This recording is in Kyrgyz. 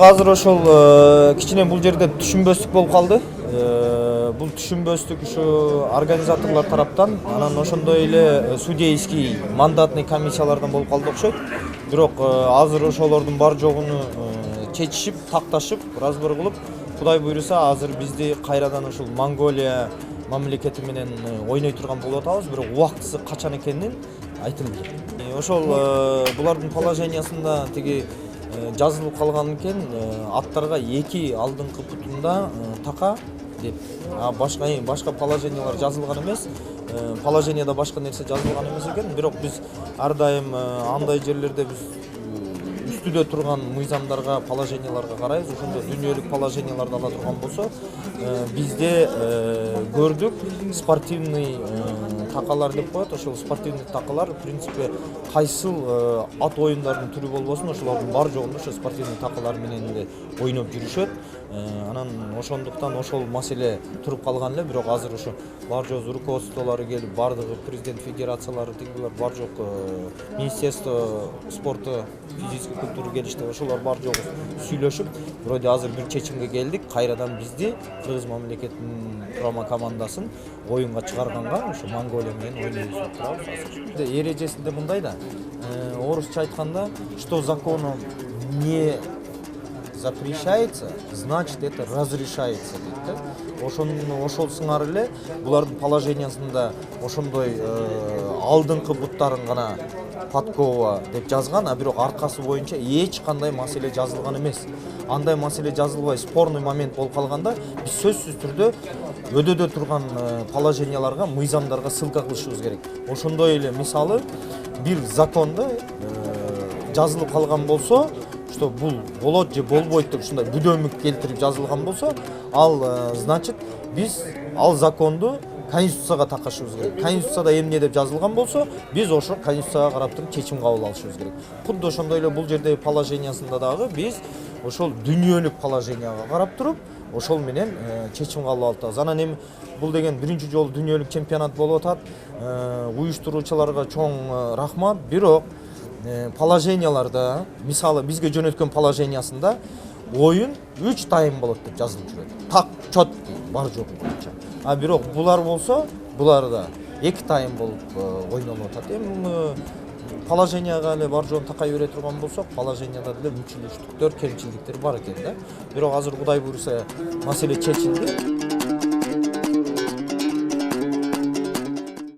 Азыр ошол кичине бул жерде түшүнбөстүк болуп калды. Бул түшүнбөстүк ушу организаторлор тараптан, анан ошондой эле судейский мандатный комиссиялардан болуп калды окшойт. Бирок азыр ошолордун бар жогуну чечишип, такташып, разбор кылып, Кудай буйруса азыр бизди кайрадан ушул Монголия мамлекети менен ойной турган болуп атабыз, бирок убактысы качан экенин айтылбайт. Ошол булардын положениясында тиги жазылып калган экен, аттарга 2 алдыңкы путунда така деп. Башка положениялар жазылган эмес. Положенияда башка нерсе жазылган эмес экен. Бирок биз ар дайым андай жерлерде биз үстүдө турган мыйзамдарга, положенияларга карайбыз. Ошондо дүйнөлүк положенияларды ала турган болсо, бизде көрдүк спортивный такалар деп коет. Ошол спортивный такалар в принципе кайсыл ат оюндардын түрү болбосун, ошолордун бар жогунда ошо спортивный такалар менен эле ойноп жүрүшөт. Анан ошондуктан ошол маселе туруп калган эле, бирок азыр ошо бар жоз руководстволору келип, бардыгы президент федерациялары тигилер бар жок министерство спорта, физической культуры келишти. Ошолор бар жогу сүйлөшүп, вроде азыр бир чечимге келдик. Кайрадан бизди Кыргыз мамлекетинин курама командасын оюнга чыгарганга ошо Монголия менен ойнойбуз деп турабыз азыр. Эрежесинде мындай да, орусча айтканда, что законом не запрещается, значит это разрешается дейт. Ошол сыңар эле булардын положениясында ошондой алдыңкы буттарын гана подкова деп жазган, а бирок аркасы боюнча эч кандай маселе жазылган эмес. Андай маселе жазылбай, спорный момент болуп калганда биз сөзсүз түрдө өдөдө турган положенияларга, мыйзамдарга ссылка кылышыбыз керек. Ошондой эле мисалы бир закондо жазылып калган болсо, что бул болот же болбойт деп ушундай бүдөмүк келтирип жазылган болсо, ал значит биз ал законду конституцияга такашыбыз керек. Конституцияда эмне деп жазылган болсо, биз ошо конституцияга карап туруп чечим кабыл алышыбыз керек. Кудду ошондой эле бул жердеги положениясында дагы биз ошол дүнүйөлүк положенияга карап туруп, ошол менен чечим кабыл алып атабыз. Анан эми бул деген биринчи жолу дүнүйөлүк чемпионат болуп атат. Уюштуруучуларга чоң рахмат. Бирок положенияларда, мисалы бизге жөнөткөн положениясында оюн 3 тайм болот деп жазылып жүрөт. Так чөткү бар жогу боюнча. А бирок булар болсо, буларда 2 тайм болуп ойнолуп атат. Эми положенияга эле бар жогун такай бере турган болсок, положенияда деле мүчүлүштүктөр, кемчилдиктер бар экен да. Бирок азыр Кудай буйруса маселе чечилди.